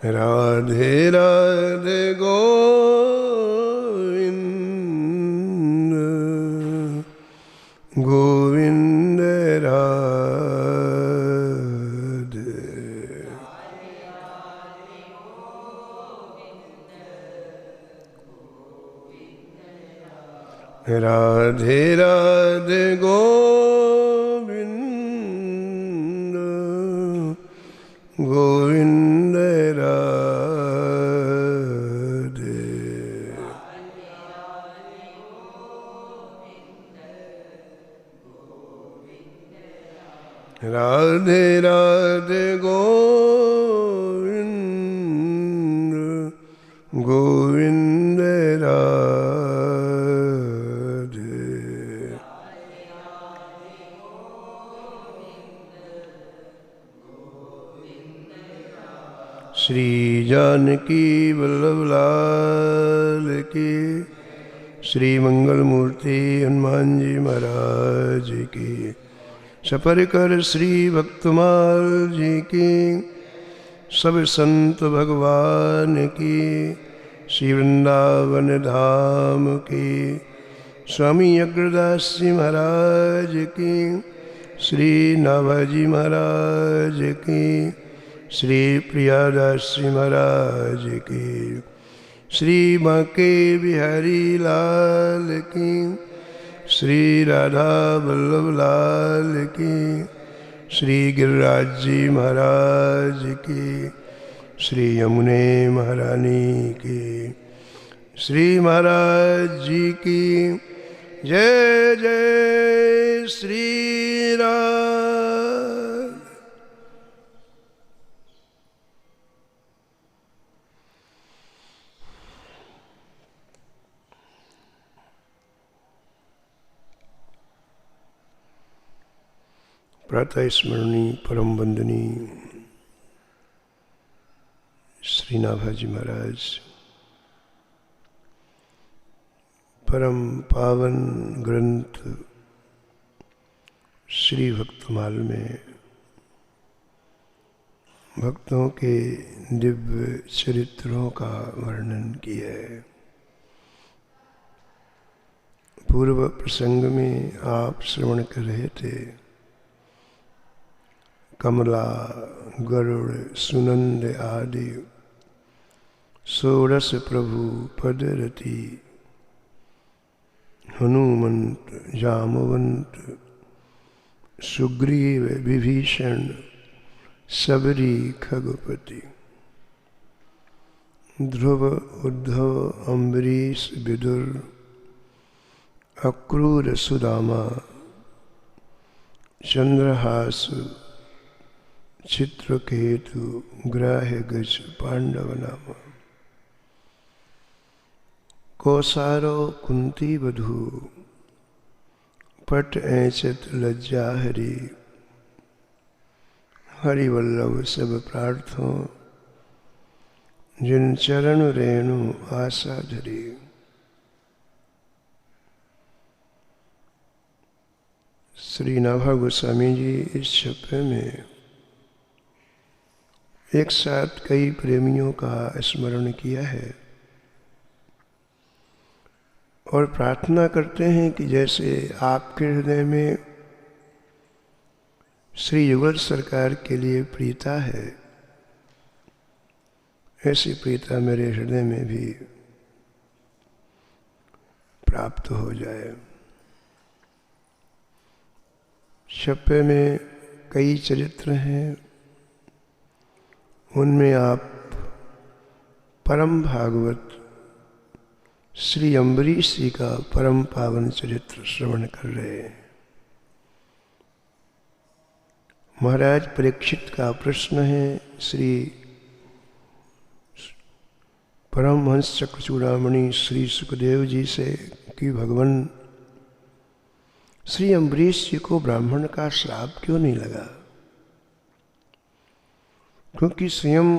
राधे राधे गोविंद गोविंद राधे। राधे राधे गोविंद गोविंद राधे। राधे राधे गोविंद गोविंद राधे। श्री जानकी वल्लभ लाल की, श्री मंगल मूर्ति हनुमान जी महाराज की, सपरिकर श्री भक्तमाल जी की, सब संत भगवान की, श्री वृंदावन धाम की, स्वामी अग्रदास जी महाराज की, श्री नाभाजी महाराज की, श्री प्रियादास जी महाराज की, श्री बांके बिहारी लाल की, श्री राधा वल्लभ लाल की, श्री गिरिराज जी महाराज की, श्री यमुने महारानी की, श्री महाराज जी की जय जय श्री राम। प्रातः स्मरणी परम वंदनी श्री नाभाजी महाराज, परम पावन ग्रंथ श्री भक्तमाल में भक्तों के दिव्य चरित्रों का वर्णन किया है। पूर्व प्रसंग में आप श्रवण कर रहे थे, कमला गरुड़ सुनंद आदि षोडश प्रभु पदरति, हनुमंत जामवंत सुग्रीव विभीषण सबरी खगपति, ध्रुव उद्धव अम्बरीश विदुर अक्रूर सुदामा, चंद्रहास चित्रकेतु ग्राह्य गज पांडव नाम, कौसारो कुंती वधू पट ऐचत लज्जा हरि, हरिवल्लभ सब प्रार्थों जिन चरण रेणु आशा धरी। श्री नाभा गोस्वामी जी इस छप्पे में एक साथ कई प्रेमियों का स्मरण किया है और प्रार्थना करते हैं कि जैसे आपके हृदय में श्री युगल सरकार के लिए प्रीता है, ऐसी प्रीता मेरे हृदय में भी प्राप्त हो जाए। छप्पे में कई चरित्र हैं, उनमें आप परम भागवत श्री अम्बरीश जी का परम पावन चरित्र श्रवण कर रहे हैं। महाराज परीक्षित का प्रश्न है श्री परमहंस चक्र चूड़ामणि श्री सुखदेव जी से कि भगवान श्री अम्बरीश जी को ब्राह्मण का श्राप क्यों नहीं लगा, क्योंकि स्वयं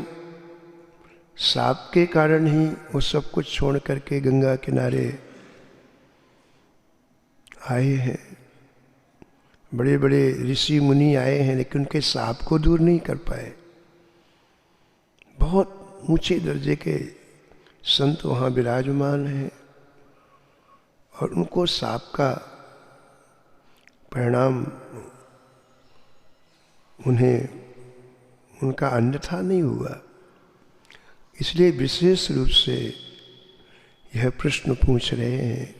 श्राप के कारण ही वो सब कुछ छोड़ करके गंगा किनारे आए हैं, बड़े बड़े ऋषि मुनि आए हैं, लेकिन उनके साप को दूर नहीं कर पाए। बहुत ऊंचे दर्जे के संत वहाँ विराजमान हैं और उनको साप का परिणाम उनका अन्यथा नहीं हुआ। इसलिए विशेष रूप से यह प्रश्न पूछ रहे हैं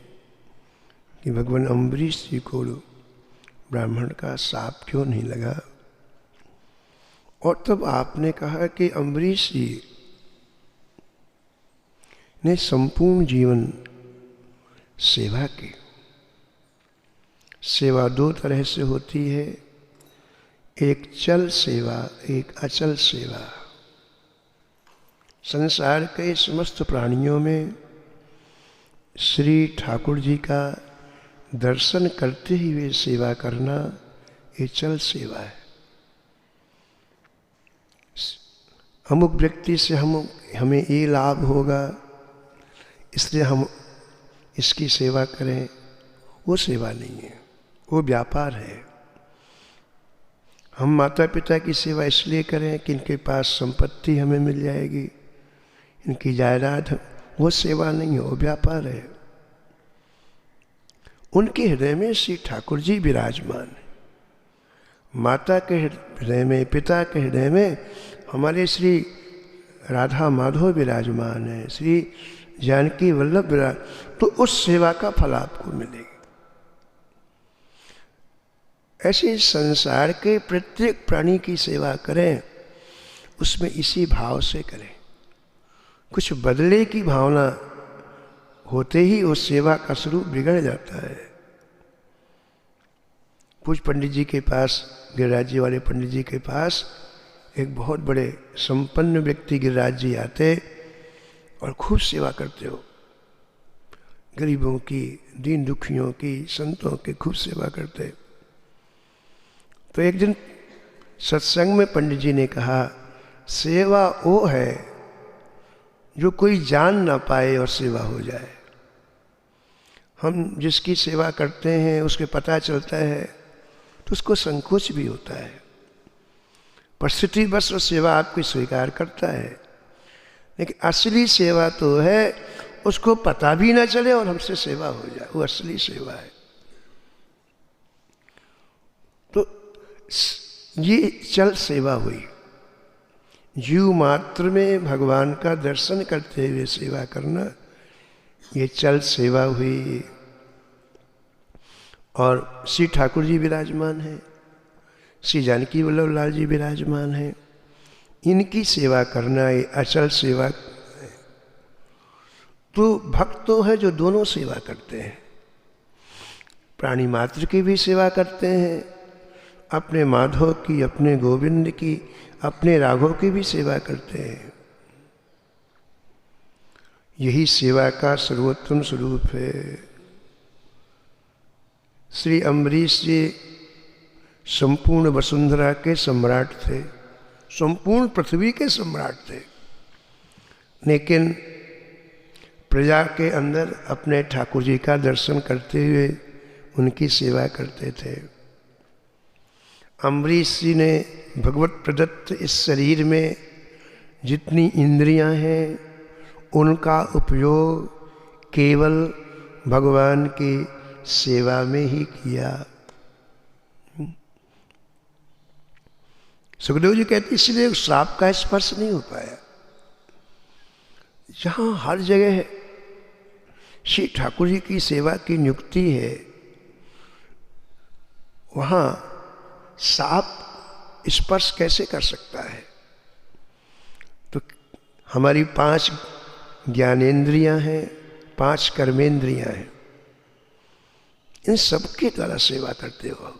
कि भगवान अम्बरीश जी को ब्राह्मण का साप क्यों नहीं लगा। और तब आपने कहा कि अम्बरीश जी ने संपूर्ण जीवन सेवा की। सेवा दो तरह से होती है, एक चल सेवा, एक अचल सेवा। संसार के समस्त प्राणियों में श्री ठाकुर जी का दर्शन करते हुए सेवा करना ये चल सेवा है। अमुक व्यक्ति से हमें ये लाभ होगा इसलिए हम इसकी सेवा करें, वो सेवा नहीं है, वो व्यापार है। हम माता पिता की सेवा इसलिए करें कि इनके पास संपत्ति हमें मिल जाएगी, इनकी जायदाद, वो सेवा नहीं है, वो व्यापार है। उनके हृदय में श्री ठाकुर जी विराजमान है। माता के हृदय में, पिता के हृदय में हमारे श्री राधा माधव विराजमान है, श्री जानकी वल्लभ विराज, तो उस सेवा का फल आपको मिलेगा। ऐसे संसार के प्रत्येक प्राणी की सेवा करें, उसमें इसी भाव से करें। कुछ बदले की भावना होते ही उस सेवा का स्वरूप बिगड़ जाता है। पूज्य पंडित जी के पास, गिरिराज जी वाले पंडित जी के पास एक बहुत बड़े संपन्न व्यक्ति गिरिराज जी आते और खूब सेवा करते हो, गरीबों की, दीन दुखियों की, संतों की खूब सेवा करते। तो एक दिन सत्संग में पंडित जी ने कहा, सेवा वो है जो कोई जान ना पाए और सेवा हो जाए। हम जिसकी सेवा करते हैं उसके पता चलता है तो उसको संकोच भी होता है, परिस्थिति बस वो सेवा आपकी स्वीकार करता है। लेकिन असली सेवा तो है उसको पता भी ना चले और हमसे सेवा हो जाए, वो असली सेवा है। तो ये चल सेवा हुई, जीव मात्र में भगवान का दर्शन करते हुए सेवा करना, ये चल सेवा हुई। और श्री ठाकुर जी विराजमान हैं, श्री जानकी वल्लभ लाल जी विराजमान हैं, इनकी सेवा करना ये अचल सेवा है। तो भक्त तो है जो दोनों सेवा करते हैं, प्राणी मात्र की भी सेवा करते हैं, अपने माधव की, अपने गोविंद की, अपने राघव की भी सेवा करते हैं। यही सेवा का सर्वोत्तम स्वरूप है। श्री अम्बरीश जी संपूर्ण वसुंधरा के सम्राट थे, संपूर्ण पृथ्वी के सम्राट थे, लेकिन प्रजा के अंदर अपने ठाकुर जी का दर्शन करते हुए उनकी सेवा करते थे। अम्बरीश जी ने भगवत प्रदत्त इस शरीर में जितनी इंद्रियां हैं उनका उपयोग केवल भगवान की सेवा में ही किया। सुखदेव जी कहते इसलिए श्राप का स्पर्श नहीं हो पाया। जहाँ हर जगह श्री ठाकुर जी की सेवा की नियुक्ति है, वहाँ साप स्पर्श कैसे कर सकता है। तो हमारी 5 ज्ञानेंद्रियां हैं, 5 कर्मेंद्रियां हैं, इन सबके द्वारा सेवा करते हो।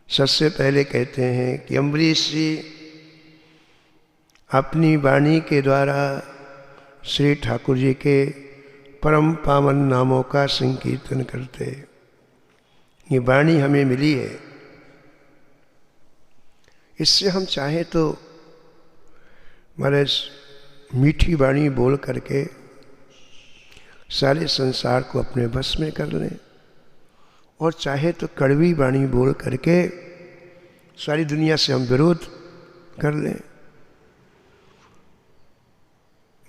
सबसे पहले कहते हैं कि अम्बरीश जी अपनी वाणी के द्वारा श्री ठाकुर जी के परम पावन नामों का संकीर्तन करते। ये वाणी हमें मिली है, इससे हम चाहें तो महाराज मीठी वाणी बोल करके सारे संसार को अपने बस में कर लें और चाहे तो कड़वी वाणी बोल करके सारी दुनिया से हम विरोध कर लें।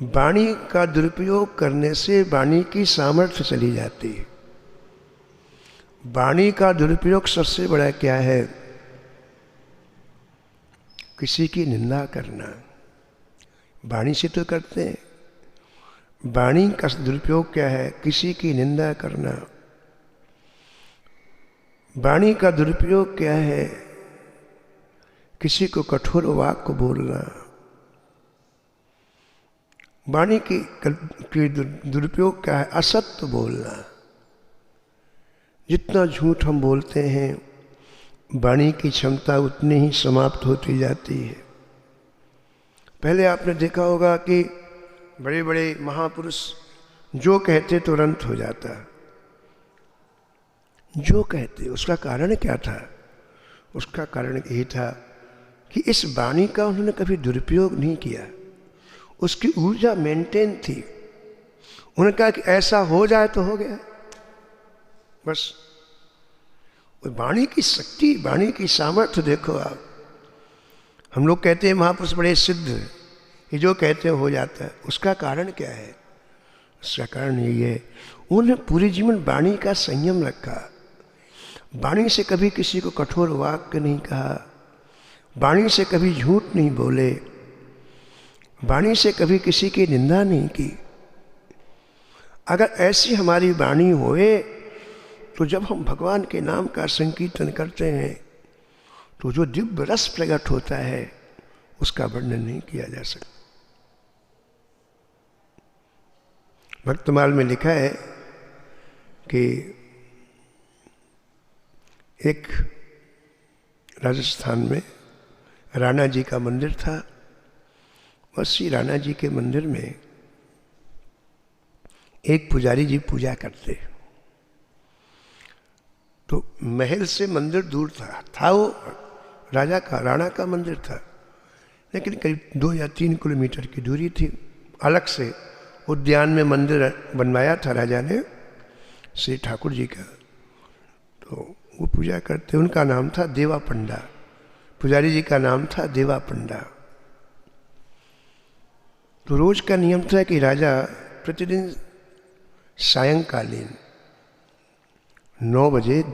वाणी का दुरुपयोग करने से वाणी की सामर्थ्य चली जाती है। वाणी का दुरुपयोग सबसे बड़ा क्या है? किसी की निंदा करना। वाणी से तो करते हैं, वाणी का दुरुपयोग क्या है? किसी की निंदा करना। वाणी का दुरुपयोग क्या है? किसी को कठोर वाक्य बोलना। वाणी की दुरुपयोग क्या है? असत्य बोलना। जितना झूठ हम बोलते हैं वाणी की क्षमता उतनी ही समाप्त होती जाती है। पहले आपने देखा होगा कि बड़े बड़े महापुरुष जो कहते तुरंत हो जाता। जो कहते, उसका कारण क्या था? उसका कारण यही था कि इस वाणी का उन्होंने कभी दुरुपयोग नहीं किया। उसकी ऊर्जा मेंटेन थी। उन्होंने कहा कि ऐसा हो जाए तो हो गया, बस। वाणी की शक्ति, वाणी की सामर्थ्य देखो आप। हम लोग कहते हैं महापुरुष बड़े सिद्ध, ये जो कहते हैं हो जाता है। उसका कारण क्या है? उसका कारण यही है, उन्होंने पूरे जीवन वाणी का संयम रखा। वाणी से कभी किसी को कठोर वाक्य नहीं कहा, वाणी से कभी झूठ नहीं बोले, वाणी से कभी किसी की निंदा नहीं की। अगर ऐसी हमारी वाणी होए तो जब हम भगवान के नाम का संकीर्तन करते हैं तो जो दिव्य रस प्रकट होता है उसका वर्णन नहीं किया जा सकता। भक्तमाल में लिखा है कि एक राजस्थान में राणा जी का मंदिर था और श्री राणा जी के मंदिर में एक पुजारी जी पूजा करते। तो महल से मंदिर दूर था वो राजा का, राणा का मंदिर था, लेकिन करीब 2 या 3 किलोमीटर की दूरी थी। अलग से उद्यान में मंदिर बनवाया था राजा ने श्री ठाकुर जी का। तो वो पूजा करते, उनका नाम था देवा पंडा। पुजारी जी का नाम था देवा पंडा। तो रोज का नियम था कि राजा प्रतिदिन सायंकालीन 9 बजे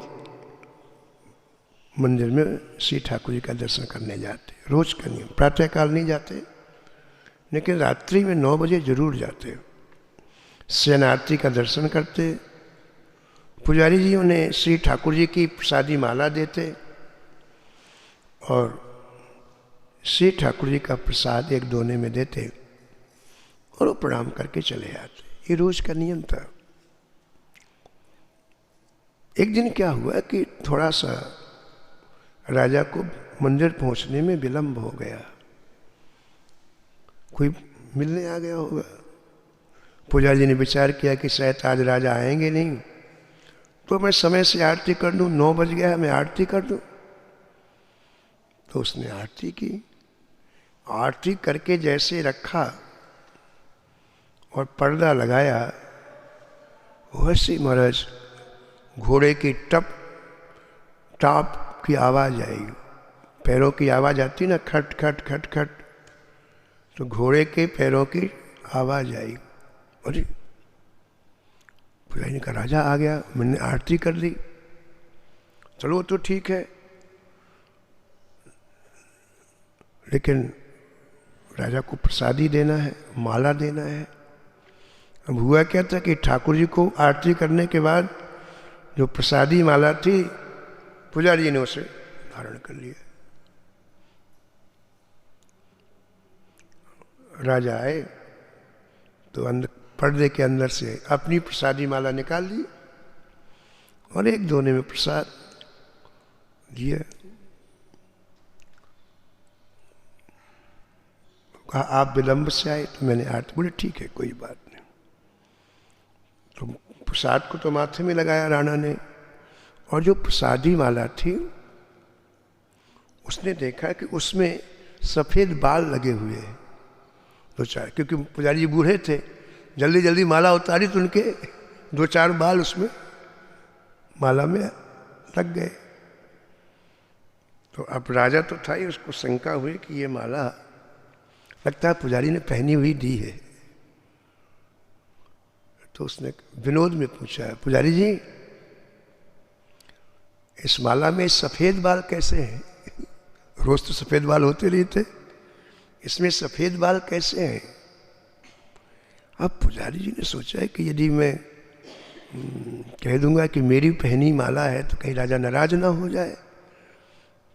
मंदिर में श्री ठाकुर जी का दर्शन करने जाते। रोज का नियम, प्रातःकाल नहीं जाते, लेकिन रात्रि में 9 बजे जरूर जाते। शयनार्थी का दर्शन करते। पुजारी जी उन्हें श्री ठाकुर जी की प्रसादी माला देते और श्री ठाकुर जी का प्रसाद एक दोने में देते और वो प्रणाम करके चले आते। ये रोज का नियम था। एक दिन क्या हुआ कि थोड़ा सा राजा को मंदिर पहुंचने में विलंब हो गया। कोई मिलने आ गया होगा। पुजारी जी ने विचार किया कि शायद आज राजा आएंगे नहीं, तो मैं समय से आरती कर दूं। 9 बज गया, मैं आरती कर दूं। तो उसने आरती की। आरती करके जैसे रखा और पर्दा लगाया, वैसे महाराज घोड़े की टाप की आवाज आई। पैरों की आवाज आती ना, खट खट खट खट, तो घोड़े के पैरों की आवाज आई। अरे पुजारी ने कहा राजा आ गया, मैंने आरती कर ली, चलो तो ठीक है। लेकिन राजा को प्रसादी देना है, माला देना है। अब हुआ क्या था कि ठाकुर जी को आरती करने के बाद जो प्रसादी माला थी, पुजारी जी ने उसे धारण कर लिया। राजा आए तो अंदर पर्दे के अंदर से अपनी प्रसादी माला निकाल ली और एक दोने में प्रसाद दिया। कहा आप विलंब से आए तो मैंने आरती। बोले ठीक है, कोई बात नहीं। तो प्रसाद को तो माथे में लगाया राणा ने, और जो प्रसादी माला थी उसने देखा कि उसमें सफेद बाल लगे हुए हैं 2-4, क्योंकि पुजारी जी बूढ़े थे, जल्दी जल्दी माला उतारी तो उनके 2-4 बाल उसमें माला में लग गए। तो अब राजा तो था ही, उसको शंका हुई कि ये माला लगता है पुजारी ने पहनी हुई दी है। तो उसने विनोद में पूछा, पुजारी जी इस माला में सफेद बाल कैसे हैं? रोज तो सफेद बाल होते नहीं थे, इसमें सफेद बाल कैसे हैं? अब पुजारी जी ने सोचा है कि यदि मैं कह दूंगा कि मेरी पहनी माला है तो कहीं राजा नाराज ना हो जाए।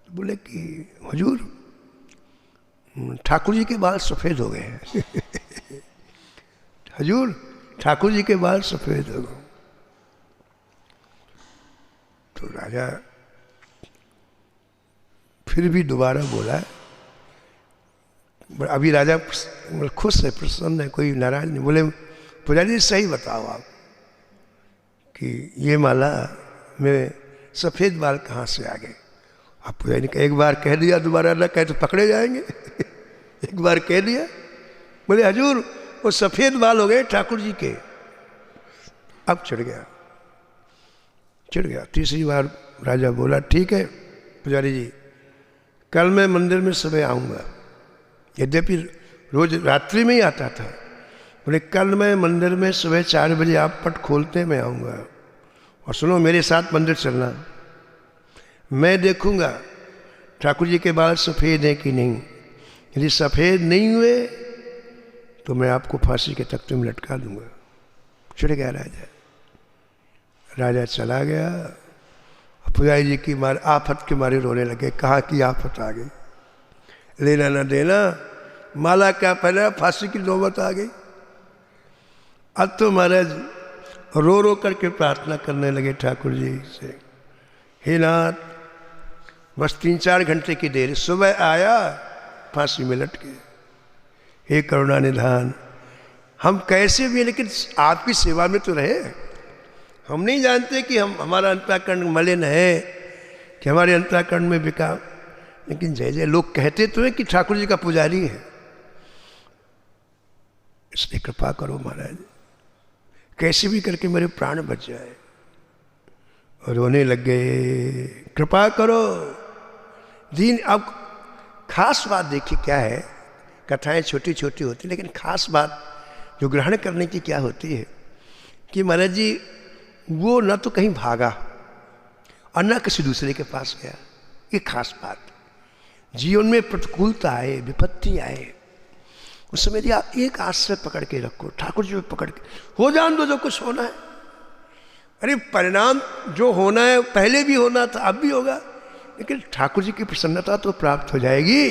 तो बोले कि हुजूर ठाकुर जी के बाल सफेद हो गए हैं। हुजूर ठाकुर जी के बाल सफेद हो गए। तो राजा फिर भी दोबारा बोला, अभी राजा खुश है, प्रसन्न है, कोई नाराज नहीं। बोले पुजारी जी सही बताओ आप कि ये माला में सफेद बाल कहाँ से आ गए? आप पुजारी ने कहा एक बार कह दिया दोबारा ना कहे तो पकड़े जाएंगे। एक बार कह दिया। बोले हजूर वो सफेद बाल हो गए ठाकुर जी के। अब चिढ़ गया। तीसरी बार राजा बोला ठीक है पुजारी जी, कल मैं मंदिर में सुबह आऊँगा। यद्यपि रोज रात्रि में ही आता था। बोले कल मैं मंदिर में सुबह 4 बजे आप पट खोलते मैं आऊँगा, और सुनो मेरे साथ मंदिर चलना। मैं देखूँगा ठाकुर जी के बाल सफ़ेद हैं कि नहीं। यदि सफ़ेद नहीं हुए तो मैं आपको फांसी के तख्ते में लटका दूंगा। चिढ़ गया राजा चला गया। पुजारी जी की मार आफत के मारे रोने लगे। कहा कि आफत आ गई, लेना ना देना, माला क्या पहना, फांसी की नौबत आ गई। अब तो महाराज रो रो करके प्रार्थना करने लगे ठाकुर जी से, हे नाथ बस 3-4 घंटे की देर, सुबह आया फांसी में लटके। हे करुणा निधान, हम कैसे भी लेकिन आपकी सेवा में तो रहे। हम नहीं जानते कि हमारा अंतःकरण मलिन है, कि हमारे अंतःकरण में विकार, लेकिन जय जय लोग कहते तो है कि ठाकुर जी का पुजारी है। इसलिए कृपा करो महाराज, कैसे भी करके मेरे प्राण बच जाए। और रोने लग गए, कृपा करो दीन। अब खास बात देखिए क्या है, कथाएं छोटी छोटी होती लेकिन खास बात जो ग्रहण करने की क्या होती है कि महाराज जी वो न तो कहीं भागा और न किसी दूसरे के पास गया। ये खास बात, जीवन में प्रतिकूलता आए, विपत्ति आए, उस समय यदि आप एक आश्रय पकड़ के रखो, ठाकुर जी पकड़ के हो जान दो जो कुछ होना है। अरे परिणाम जो होना है पहले भी होना था, अब भी होगा, लेकिन ठाकुर जी की प्रसन्नता तो प्राप्त हो जाएगी।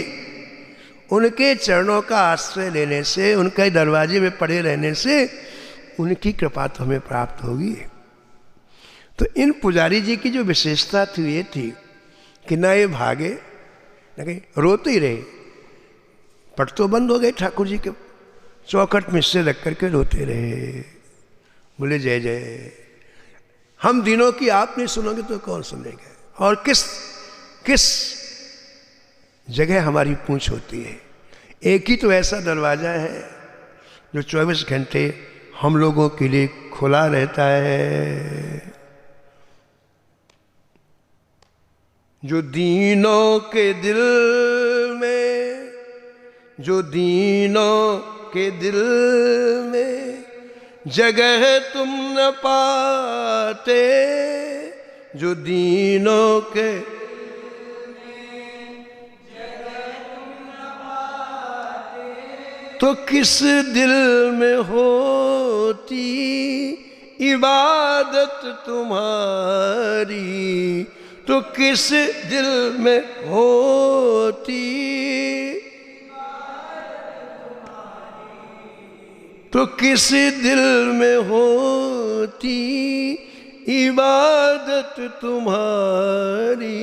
उनके चरणों का आश्रय लेने से, उनके दरवाजे में पड़े रहने से उनकी कृपा तो हमें प्राप्त होगी। तो इन पुजारी जी की जो विशेषता थी ये थी कि ना ये भागे ना कहीं, रोते ही रहे। पट तो बंद हो गए ठाकुर जी के चौखट में से रख करके रोते रहे। बोले जय जय, हम दिनों की आप नहीं सुनोगे तो कौन सुनेगा। और किस जगह हमारी पूंछ होती है। एक ही तो ऐसा दरवाजा है जो 24 घंटे हम लोगों के लिए खुला रहता है। जो दीनों के दिल में, जो दीनों के दिल में जगह तुम न पाते, जो दीनों के तो किस दिल में होती इबादत तुम्हारी, तो किस दिल में होती, तो किस दिल में होती इबादत तुम्हारी।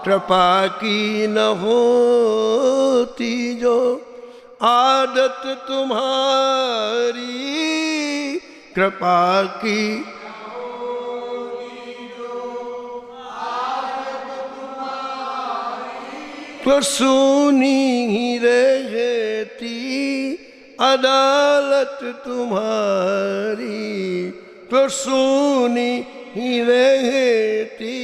कृपा की न होती जो आदत तुम्हारी, कृपा की तो सुनी ही रहती अदालत तुम्हारी, तो सुनी ही रहती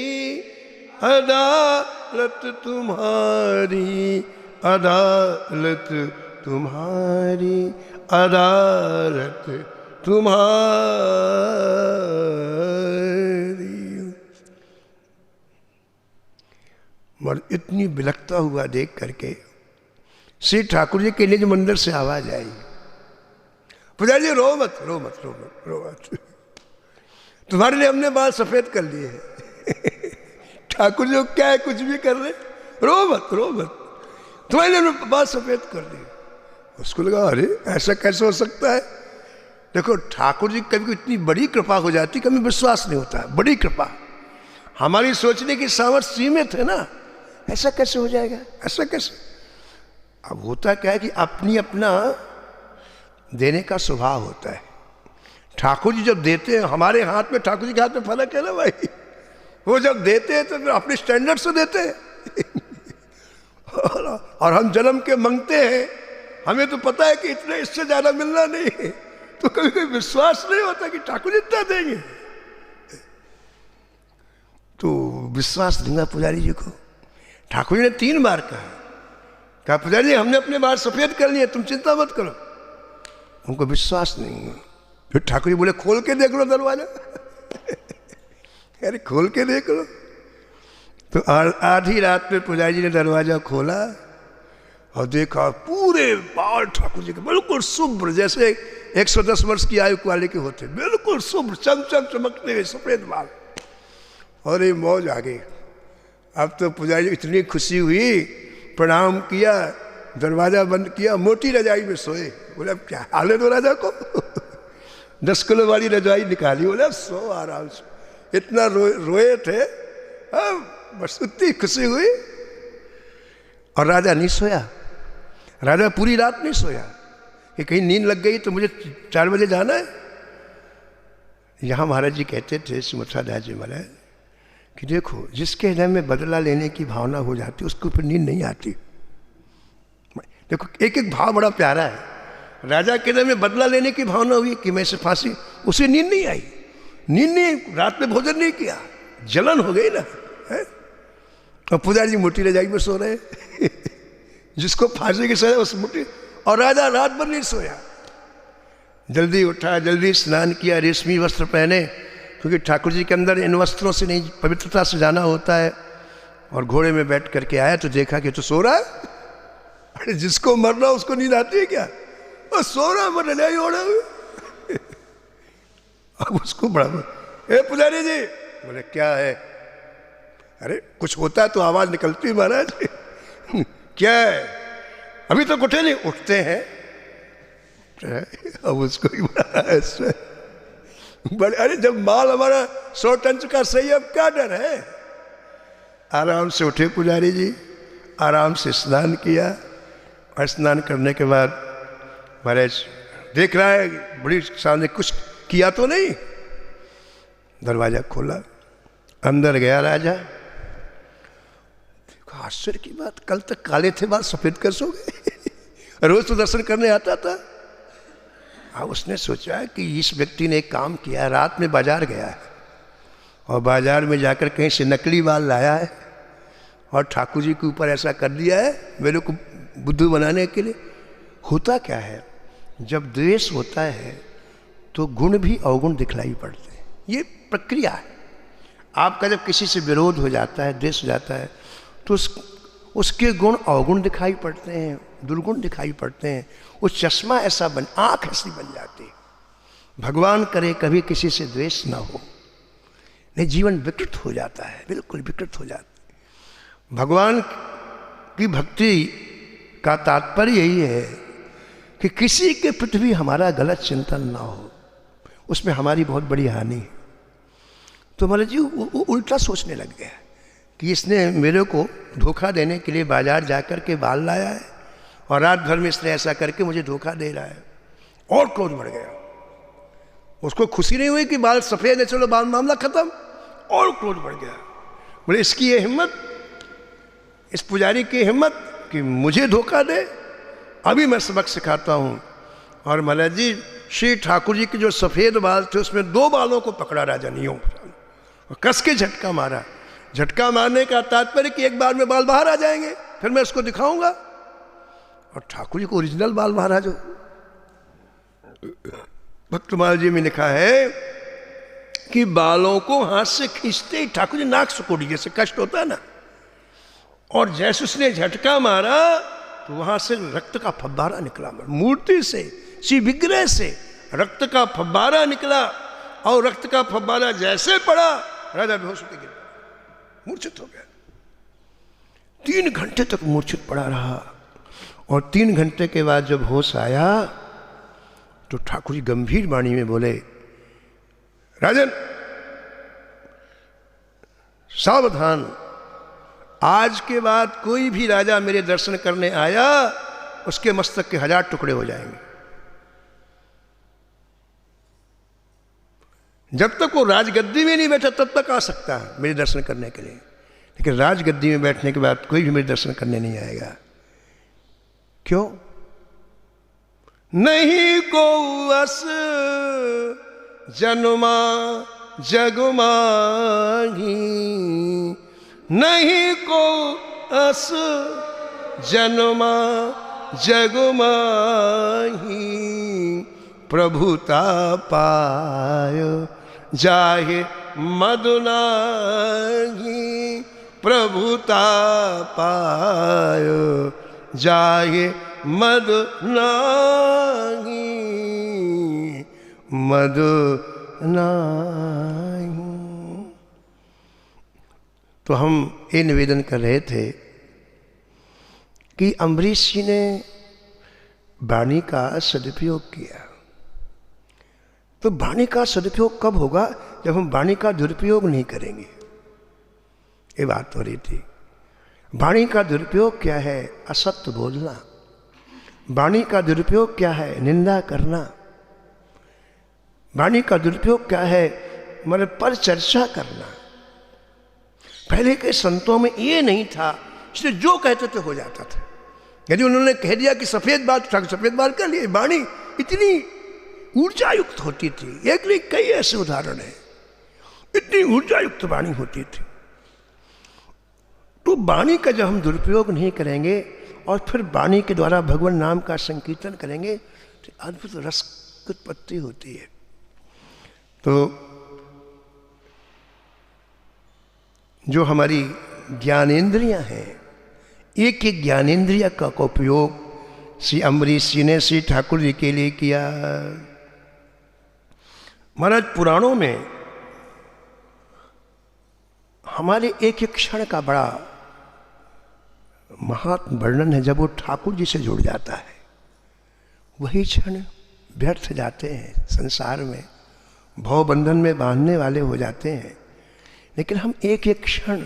अदालत तुम्हारी, अदालत तुम्हारी, अदालत तुम्हारी। मगर इतनी बिलखता हुआ देख करके श्री ठाकुर जी के निज मंदिर से आवाज आई, पुजारी जी रो मत, रो मत, रो मत, रो मत, तुम्हारे लिए हमने बाल सफेद कर लिए हैं। ठाकुर जी क्या है, कुछ भी कर रहे, रो मत, रो मत, तुम्हारे लिए हमने बाल सफेद कर लिए। उसको लगा अरे ऐसा कैसे हो सकता है। देखो ठाकुर जी कभी इतनी बड़ी कृपा हो जाती, कभी विश्वास नहीं होता है, बड़ी कृपा। हमारी सोचने की सामर्थ्य सीमित है ना, ऐसा कैसे हो जाएगा, ऐसा कैसे। अब होता क्या है कि अपनी अपना देने का स्वभाव होता है। ठाकुर जी जब देते हैं, हमारे हाथ में ठाकुर जी के हाथ में फर्क है ना भाई। वो जब देते हैं तो फिर अपने स्टैंडर्ड से देते हैं। और हम जन्म के मांगते हैं, हमें तो पता है कि इतने, इससे ज्यादा मिलना नहीं है, तो कभी कभी विश्वास नहीं होता कि ठाकुर जी इतना देंगे। तो विश्वास दूंगा पुजारी जी को। ठाकुर जी ने 3 बार कहा पुजारी जी हमने अपने बाल सफेद कर लिए, तुम चिंता मत करो। उनको विश्वास नहीं। फिर ठाकुर जी बोले खोल के देख लो दरवाजा। अरे खोल के देख लो। तो आधी रात में पुजारी जी ने दरवाजा खोला और देखा पूरे बाल ठाकुर जी के बिल्कुल शुभ्र, जैसे 110 वर्ष की आयु वाले के होते, बिल्कुल शुभ्र चमचम चमकते हुए सफेद बाल। और ये मौज आ गई। अब तो पुजारी जी इतनी खुशी हुई, प्रणाम किया, दरवाजा बंद किया, मोटी रजाई में सोए। बोले अब क्या हाल है दो राजा को। 10 किलो वाली रजाई निकाली, बोले अब सो आराम से। इतना रोए थे, बस इतनी खुशी हुई। और राजा नहीं सोया, राजा पूरी रात नहीं सोया कि कहीं नींद लग गई तो मुझे 4 बजे जाना है। यहाँ महाराज जी कहते थे, सुमथरा दास जी महाराज, कि देखो जिसके हृदय में बदला लेने की भावना हो जाती है उसके ऊपर नींद नहीं आती। देखो एक एक भाव बड़ा प्यारा है। राजा के हृदय में बदला लेने की भावना हुई कि मैं इसे फांसी, उसे नींद नहीं आई, नींद नहीं, रात में भोजन नहीं किया, जलन हो गई ना है? और पुजारी जी मोटी रजाई में सो रहे। जिसको फांसी की सजा उस मोटी। और राजा रात भर नहीं सोया, जल्दी उठा, जल्दी स्नान किया, रेशमी वस्त्र पहने, क्योंकि ठाकुर जी के अंदर इन वस्त्रों से नहीं, पवित्रता से जाना होता है। और घोड़े में बैठ करके आया तो देखा कि तो सो रहा है। अरे जिसको मरना उसको नींद आती है क्या? और सो रहा मरने नहीं हो रहा। अब उसको बड़ा ए पुजारी जी, बोले क्या है? अरे कुछ होता है तो आवाज निकलती महाराज। क्या है? अभी तो उठे नहीं, उठते हैं। अब उसको ही बड़े, अरे जब माल हमारा 100 टन का सही, अब क्या डर है? आराम से उठे पुजारी जी, आराम से स्नान किया। और स्नान करने के बाद महाराज देख रहा है बड़ी सामने कुछ किया तो नहीं। दरवाजा खोला, अंदर गया राजा। आश्चर्य की बात, कल तक काले थे बाल सफेद कैसे हो गए? रोज तो दर्शन करने आता था। अब उसने सोचा कि इस व्यक्ति ने एक काम किया है, रात में बाजार गया है और बाजार में जाकर कहीं से नकली बाल लाया है और ठाकुर जी के ऊपर ऐसा कर दिया है मेरे को बुद्धू बनाने के लिए। होता क्या है, जब द्वेष होता है तो गुण भी अवगुण दिखलाई पड़ते हैं। ये प्रक्रिया है। आपका जब किसी से विरोध हो जाता है, द्वेष हो जाता है, तो उसके गुण अवगुण दिखाई पड़ते हैं, दुर्गुण दिखाई पड़ते हैं। वो चश्मा ऐसा बन, आँख ऐसी बन जाती है। भगवान करे कभी किसी से द्वेष ना हो, नहीं जीवन विकृत हो जाता है, बिल्कुल विकृत हो जाता है। भगवान की भक्ति का तात्पर्य यही है कि किसी के प्रति भी हमारा गलत चिंतन ना हो, उसमें हमारी बहुत बड़ी हानि है। तो महाराज जी उल्टा सोचने लग गया कि इसने मेरे को धोखा देने के लिए बाजार जाकर के बाल लाया है और रात भर में इसने ऐसा करके मुझे धोखा दे रहा है। और क्रोध बढ़ गया। उसको खुशी नहीं हुई कि बाल सफेद है, चलो बाल मामला खत्म, और क्रोध बढ़ गया। बोले इसकी ये हिम्मत, इस पुजारी की हिम्मत कि मुझे धोखा दे, अभी मैं सबक सिखाता हूँ। और महाराज जी श्री ठाकुर जी के जो सफ़ेद बाल थे उसमें 2 बालों को पकड़ा राजा ने यूं और कस के झटका मारा। झटका मारने का तात्पर्य कि एक बार में बाल बाहर आ जाएंगे, फिर मैं उसको दिखाऊंगा। और ठाकुर जी को ओरिजिनल बाल बाहर आ जो। भक्तमाल जी में लिखा है कि बालों को हाथ से खींचते ही ठाकुर जी नाक सुकोड़ी जैसे कष्ट होता है ना, और जैसे उसने झटका मारा तो वहां से रक्त का फव्वारा निकला। मूर्ति से, श्री विग्रह से रक्त का फव्वारा निकला, और रक्त का फव्वारा जैसे पड़ा राजा बेहोश होकर गिर गया, मूर्छित हो गया। 3 घंटे तक मूर्छित पड़ा रहा, और 3 घंटे के बाद जब होश आया तो ठाकुर जी गंभीर वाणी में बोले, राजन सावधान, आज के बाद कोई भी राजा मेरे दर्शन करने आया उसके मस्तक के 1000 टुकड़े हो जाएंगे। जब तक वो राजगद्दी में नहीं बैठा तब तक आ सकता है मेरे दर्शन करने के लिए, लेकिन राजगद्दी में बैठने के बाद कोई भी मेरे दर्शन करने नहीं आएगा। क्यों? नहीं को अस जन्मा जगमाही, नहीं को अस जन्मा जगमाही, प्रभुता पाय जाहे मद नाही, प्रभुता पाय जाहे मद नाही, मद नाही। तो हम ये निवेदन कर रहे थे कि अम्बरीश जी ने वाणी का सदुपयोग किया, तो वाणी का सदुपयोग कब होगा? जब हम वाणी का दुरुपयोग नहीं करेंगे। ये बात हो रही थी। वाणी का दुरुपयोग क्या है? असत्य बोलना। वाणी का दुरुपयोग क्या है? निंदा करना। वाणी का दुरुपयोग क्या है? मतलब पर चर्चा करना। पहले के संतों में ये नहीं था, इसलिए जो कहते थे हो जाता था। यदि उन्होंने कह दिया कि सफेद बाल, सफेद बाल कर लिए, वाणी इतनी ऊर्जा युक्त होती थी। एक नहीं कई ऐसे उदाहरण हैं, इतनी ऊर्जा युक्त वाणी होती थी। तो वाणी का जब हम दुरुपयोग नहीं करेंगे और फिर वाणी के द्वारा भगवान नाम का संकीर्तन करेंगे तो अद्भुत रस की उत्पत्ति होती है। तो जो हमारी ज्ञानेंद्रियां हैं, एक एक ज्ञानेंद्रिय का उपयोग श्री अम्बरीश जी ने श्री ठाकुर जी के लिए किया। महाराज पुराणों में हमारे एक एक क्षण का बड़ा महात्म वर्णन है। जब वो ठाकुर जी से जुड़ जाता है वही क्षण व्यर्थ जाते हैं, संसार में भवबंधन में बांधने वाले हो जाते हैं। लेकिन हम एक एक क्षण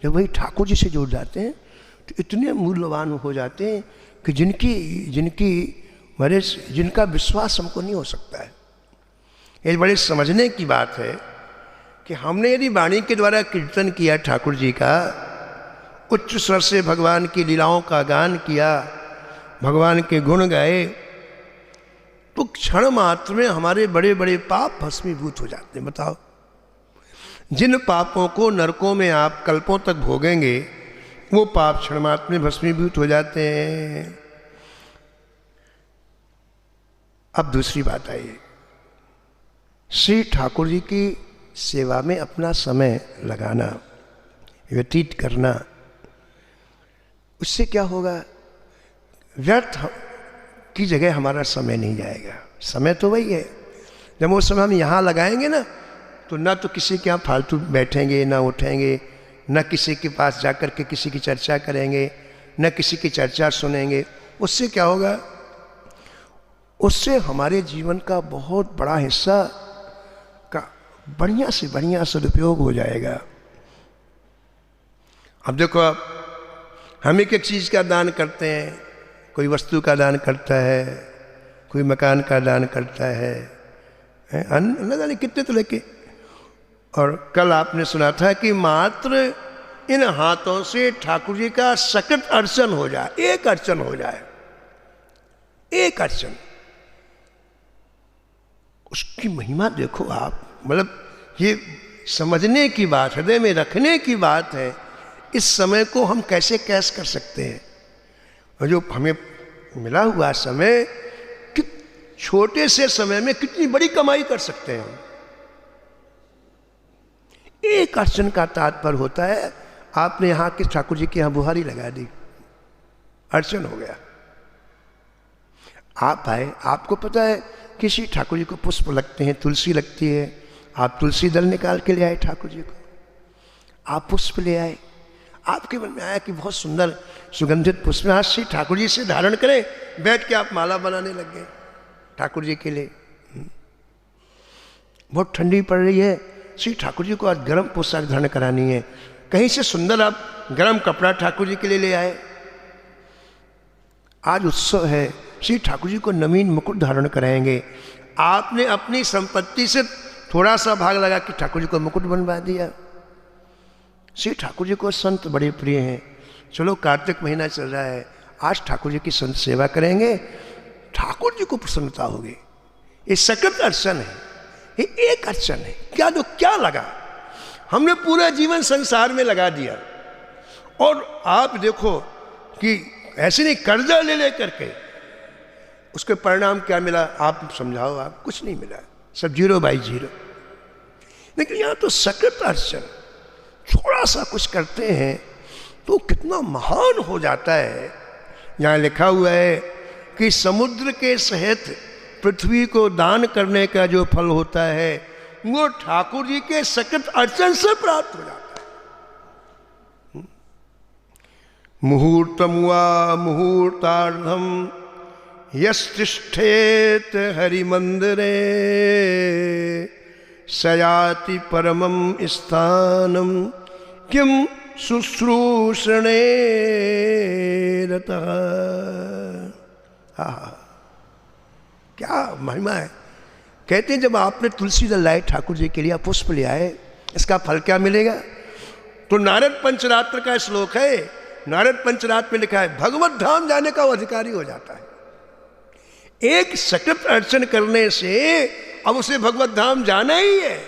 जब वही ठाकुर जी से जुड़ जाते हैं तो इतने मूल्यवान हो जाते हैं कि जिनका विश्वास हमको नहीं हो सकता है। ये बड़े समझने की बात है कि हमने यदि वाणी के द्वारा कीर्तन किया ठाकुर जी का, उच्च स्वर से भगवान की लीलाओं का गान किया, भगवान के गुण गाए, तो क्षण मात्र में हमारे बड़े बड़े पाप भस्मीभूत हो जाते हैं। बताओ, जिन पापों को नरकों में आप कल्पों तक भोगेंगे वो पाप क्षण मात्र में भस्मीभूत हो जाते हैं। अब दूसरी बात आई, श्री ठाकुर जी की सेवा में अपना समय लगाना, व्यतीत करना, उससे क्या होगा? व्यर्थ की जगह हमारा समय नहीं जाएगा। समय तो वही है, जब वो समय हम यहाँ लगाएंगे ना तो ना तो किसी के यहाँ फालतू बैठेंगे, ना उठेंगे, न किसी के पास जाकर के किसी की चर्चा करेंगे, न किसी की चर्चा सुनेंगे। उससे क्या होगा? उससे हमारे जीवन का बहुत बड़ा हिस्सा का बढ़िया से बढ़िया सदुपयोग हो जाएगा। अब देखो, आप हम एक एक चीज़ का दान करते हैं। कोई वस्तु का दान करता है, कोई मकान का दान करता है, न जाने कितने तरह के। और कल आपने सुना था कि मात्र इन हाथों से ठाकुर जी का सकृत अर्चन हो जाए, एक अर्चन हो जाए, एक अर्चन। उसकी महिमा देखो आप, मतलब ये समझने की बात, हृदय में रखने की बात है। इस समय को हम कैसे कैश कर सकते हैं, और जो हमें मिला हुआ समय, कि छोटे से समय में कितनी बड़ी कमाई कर सकते हैं हम। एक अर्चन का तात्पर्य होता है, आपने यहाँ के ठाकुर जी के यहाँ बुहारी लगा दी, अर्चन हो गया। आप आए, आपको पता है किसी ठाकुर जी को पुष्प लगते हैं, तुलसी लगती है, आप तुलसी दल निकाल के ले आए ठाकुर जी को, आप पुष्प ले आए, आपके मन में आया कि बहुत सुंदर सुगंधित पुष्प आज श्री ठाकुर जी से धारण करें, बैठ के आप माला बनाने लग गए ठाकुर जी के लिए। बहुत ठंडी पड़ रही है, श्री ठाकुर जी को आज गर्म पोशाक धारण करानी है, कहीं से सुंदर आप गर्म कपड़ा ठाकुर जी के लिए ले आए। आज उत्सव है, श्री ठाकुर जी को नवीन मुकुट धारण कराएंगे, आपने अपनी संपत्ति से थोड़ा सा भाग लगा कि ठाकुर जी को मुकुट बनवा दिया। श्री ठाकुर जी को संत बड़े प्रिय हैं। चलो कार्तिक महीना चल रहा है, आज ठाकुर जी की संत सेवा करेंगे, ठाकुर जी को प्रसन्नता होगी। ये सकृत अर्चन है, ये एक अर्चन है। क्या तो क्या लगा, हमने पूरा जीवन संसार में लगा दिया, और आप देखो कि ऐसे नहीं कर्जा ले ले करके उसके परिणाम क्या मिला, आप समझाओ। आप कुछ नहीं मिला, सब 0/0। लेकिन यहाँ तो सकृत अर्चन, थोड़ा सा कुछ करते हैं तो कितना महान हो जाता है। यहाँ लिखा हुआ है कि समुद्र के सहित पृथ्वी को दान करने का जो फल होता है वो ठाकुर जी के सकृत अर्चन से प्राप्त हो जाता है। मुहूर्तम वा मुहूर्तार्धम यस्तिष्ठेत हरि मंदिरे सयाति परमं स्थानम किम शुश्रूषणे रतः। क्या महिमा है। कहते हैं जब आपने तुलसी दल लाए ठाकुर जी के लिए, पुष्प ले आए, इसका फल क्या मिलेगा। तो नारद पंचरात्र का श्लोक है, नारद पंचरात्र में लिखा है भगवत धाम जाने का वो अधिकारी हो जाता है। एक सकृत अर्चन करने से अब उसे भगवत धाम जाना ही है।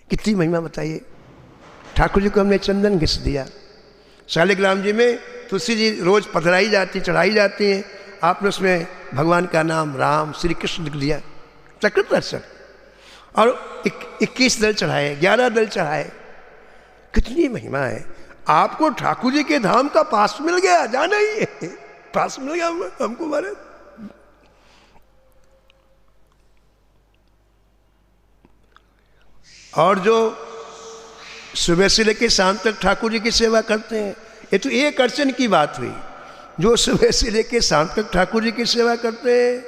कितनी महिमा बताइए। ठाकुर जी को हमने चंदन घिस दिया, शालिग्राम जी में तुलसी जी रोज पधराई जाती, चढ़ाई जाती हैं, आपने उसमें भगवान का नाम राम श्री कृष्ण लिख दिया, सकृत अर्चन। और 21 दल चढ़ाए, 11 दल चढ़ाए, कितनी महिमा है। आपको ठाकुर जी के धाम का पास मिल गया, जाना ही है, पास मिल गया हमको महाराज। और जो सुबह से लेकर शाम तक ठाकुर जी की सेवा करते हैं, ये तो एक अर्चन की बात हुई। जो सुबह से लेकर शाम तक ठाकुर जी की सेवा करते हैं,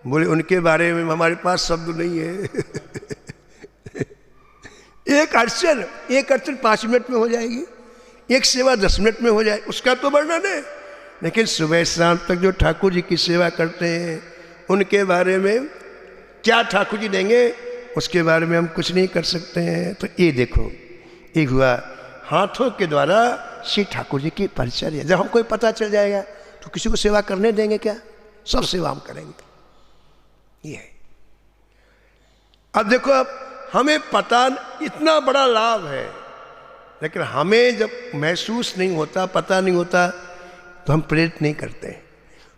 बोले उनके बारे में हमारे पास शब्द नहीं है। एक अर्चन 5 मिनट में हो जाएगी, एक सेवा 10 मिनट में हो जाए, उसका तो वर्णन है। लेकिन सुबह शाम तक जो ठाकुर जी की सेवा करते हैं, उनके बारे में क्या ठाकुर जी देंगे, उसके बारे में हम कुछ नहीं कर सकते हैं। तो ये देखो, ये हुआ हाथों के द्वारा श्री ठाकुर जी की परिचर्या। जब हमको पता चल जाएगा तो किसी को सेवा करने देंगे क्या, सब सेवा हम करेंगे। ये है। अब देखो, अब हमें पता, इतना बड़ा लाभ है, लेकिन हमें जब महसूस नहीं होता, पता नहीं होता, तो हम प्रेरित नहीं करते।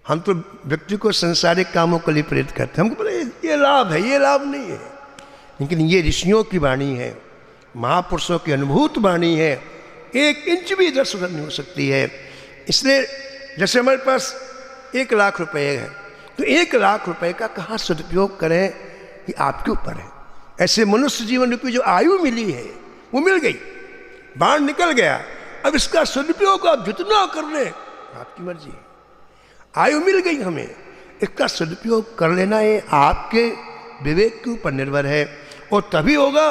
हम तो व्यक्ति को संसारिक कामों के लिए प्रेरित करते हैं। हमको पता ये लाभ है, ये लाभ नहीं है। लेकिन ये ऋषियों की वाणी है, महापुरुषों की अनुभूत वाणी है, 1 इंच भी इधर सुधर नहीं हो सकती है। इसलिए जैसे हमारे पास 1 लाख रुपए है, तो 1 लाख रुपए का कहाँ सदुपयोग करें, ये आपके ऊपर है। ऐसे मनुष्य जीवन रूपी जो आयु मिली है वो मिल गई, बाढ़ निकल गया, अब इसका सदुपयोग आप जितना कर लें आपकी मर्जी है। आयु मिल गई हमें, इसका सदुपयोग कर लेना है आपके विवेक के ऊपर निर्भर है। और तभी होगा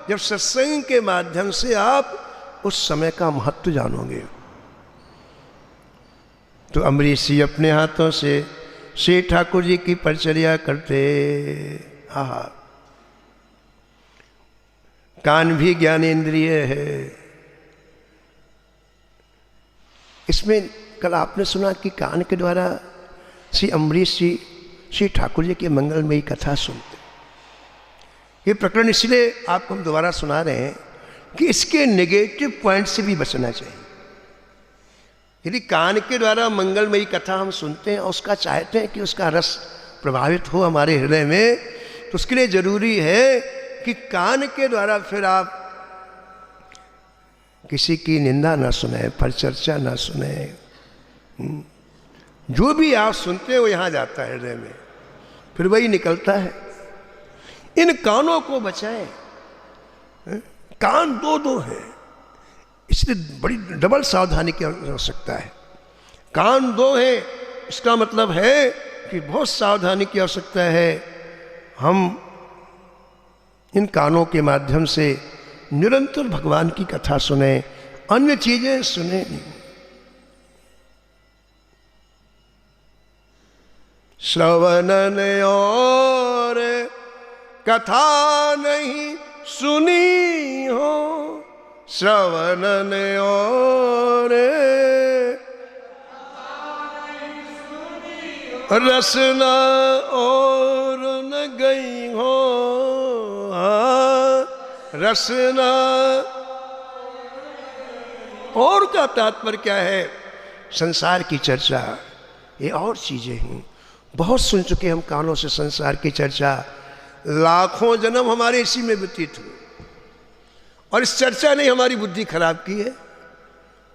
जब सत्संग के माध्यम से आप उस समय का महत्व जानोगे। तो अमरीश जी अपने हाथों से श्री ठाकुर जी की परिचर्या करते। कान भी ज्ञानेंद्रिय है। इसमें कल आपने सुना कि कान के द्वारा श्री अम्बरीश जी श्री ठाकुर जी की मंगलमयी कथा सुनते। ये प्रकरण इसलिए आपको हम दोबारा सुना रहे हैं कि इसके नेगेटिव पॉइंट से भी बचना चाहिए। यदि कान के द्वारा मंगलमयी कथा हम सुनते हैं और उसका चाहते हैं कि उसका रस प्रभावित हो हमारे हृदय में, तो उसके लिए जरूरी है कि कान के द्वारा फिर आप किसी की निंदा ना सुने, परिचर्चा ना सुने। जो भी आप सुनते हैं वो यहाँ जाता है हृदय में, फिर वही निकलता है। इन कानों को बचाएं। कान दो है, इसलिए बड़ी डबल सावधानी की आवश्यकता है। कान दो है, इसका मतलब है कि बहुत सावधानी की आवश्यकता है। हम इन कानों के माध्यम से निरंतर भगवान की कथा सुने, अन्य चीजें सुने नहीं। श्रवणन और कथा नहीं सुनी हो, श्रवणन और रसना और न गई हो, रसना और का तात्पर्य क्या है? संसार की चर्चा, ये और चीजें हैं। बहुत सुन चुके हम कानों से संसार की चर्चा, लाखों जन्म हमारे इसी में व्यतीत हुए, और इस चर्चा ने हमारी बुद्धि खराब की है।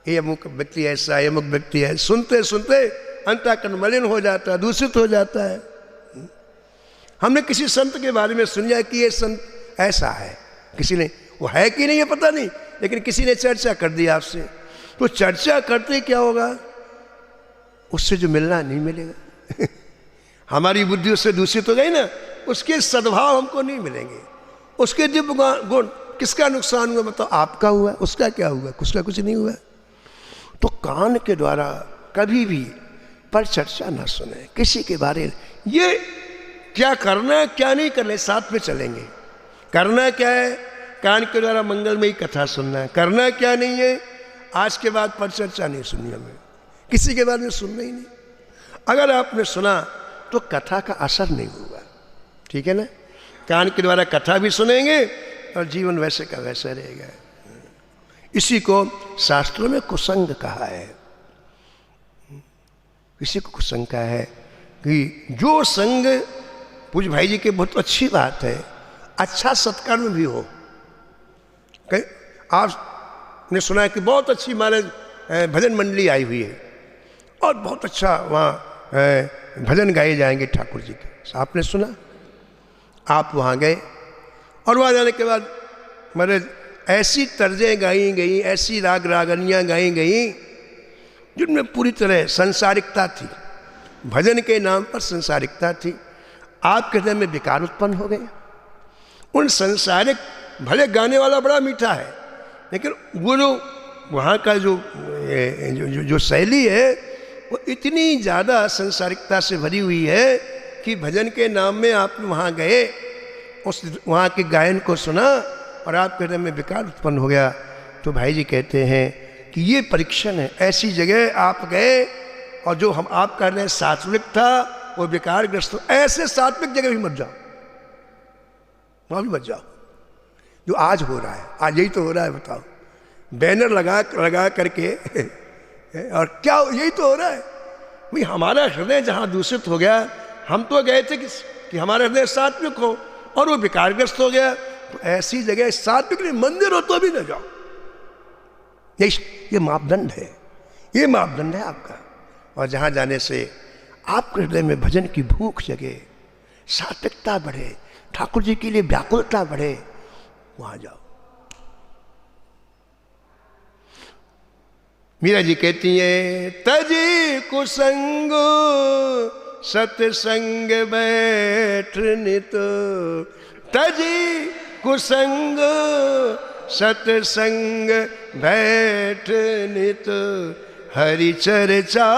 ये अमुक व्यक्ति ऐसा है, अमुक व्यक्ति है, सुनते सुनते अंतःकरण मलिन हो जाता है, दूषित हो जाता है। हमने किसी संत के बारे में सुन लिया कि ये संत ऐसा है, किसी ने, वो है कि नहीं है पता नहीं, लेकिन किसी ने चर्चा कर दी आपसे, तो चर्चा करते क्या होगा? उससे जो मिलना नहीं मिलेगा। हमारी बुद्धि उससे दूषित हो गई ना, उसके सद्भाव हमको नहीं मिलेंगे, उसके दिव्य गुण। किसका नुकसान हुआ बताओ? आपका हुआ, उसका क्या हुआ? उसका कुछ नहीं हुआ। तो कान के द्वारा कभी भी पर चर्चा ना सुने किसी के बारे में। ये क्या करना है क्या नहीं करना है, साथ में चलेंगे। करना क्या है? कान के द्वारा मंगलमयी कथा सुनना है। करना क्या नहीं है? आज के बाद पर चर्चा नहीं सुननी, हमें किसी के बारे में सुनना ही नहीं। अगर आपने सुना तो कथा का असर नहीं होगा, ठीक है ना? कान के द्वारा कथा भी सुनेंगे और जीवन वैसे का वैसा रहेगा। इसी को शास्त्रों में कुसंग कहा है। इसी को कुसंग कहा है कि जो संग, पूज भाई जी की बहुत अच्छी बात है, अच्छा सत्कर्म भी हो। आपने सुना है कि बहुत अच्छी हमारे भजन मंडली आई हुई है और बहुत अच्छा वहाँ भजन गाए जाएंगे ठाकुर जी के। आपने सुना, आप वहाँ गए और वहाँ जाने के बाद मेरे ऐसी तर्जें गाई गई, ऐसी राग रागनियाँ गाई गई जिनमें पूरी तरह संसारिकता थी। भजन के नाम पर संसारिकता थी। आपके हृदय में विकार उत्पन्न हो गए। उन संसारिक, भले गाने वाला बड़ा मीठा है, लेकिन वो जो वहाँ का जो शैली है वो इतनी ज़्यादा संसारिकता से भरी हुई है कि भजन के नाम में आप वहाँ गए, उस वहाँ के गायन को सुना और आपके हृदय में विकार उत्पन्न हो गया। तो भाई जी कहते हैं कि ये परीक्षण है। ऐसी जगह आप गए और जो हम आप कर रहे हैं सात्विक था, वो विकारग्रस्त हो। ऐसे सात्विक जगह भी मत जाओ, वहाँ भी मत जाओ। जो आज हो रहा है, आज यही तो हो रहा है, बताओ। बैनर लगा करके और क्या यही तो हो रहा है भाई। हमारा हृदय जहाँ दूषित हो गया, हम तो गए थे कि हमारा हृदय सात्विक हो और वो विकारग्रस्त हो गया। तो ऐसी जगह सात्विक नहीं, मंदिर हो तो भी न जाओ। ये मापदंड है, ये मापदंड है आपका। और जहाँ जाने से आपके हृदय में भजन की भूख जगे, सात्विकता बढ़े, ठाकुर जी के लिए व्याकुलता बढ़े, वहाँ जाओ। मीरा जी कहती है, तजी कुसंग सत्संग बैठ नित, तजी कुसंग सत्संग बैठ नित, हरि चर्चा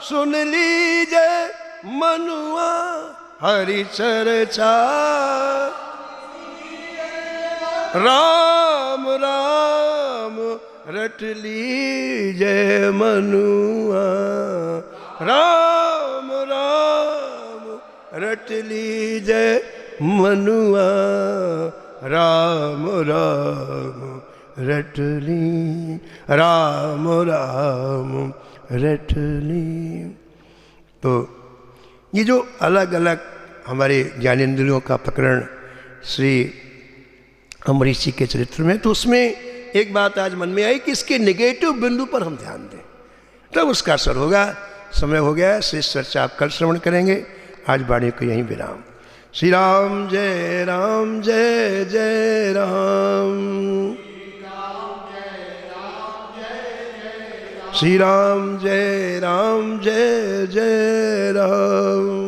सुन लीजे मनुआ, हरि चर्चा राम राम रट लीजे मनुआ, राम राम रट लीजे मनुआ, राम राम रट ली, राम राम रट ली। तो ये जो अलग अलग हमारे ज्ञानेंद्रियों का प्रकरण श्री अमरीशी के चरित्र में, तो उसमें एक बात आज मन में आई कि इसके नेगेटिव बिंदु पर हम ध्यान दें, तब उसका असर होगा। समय हो गया, शेष चर्चा आप कल श्रवण करेंगे। आज वाणी को यहीं विराम। श्री राम जय राम, जय जय राम, श्री राम जय राम, जय जय राम।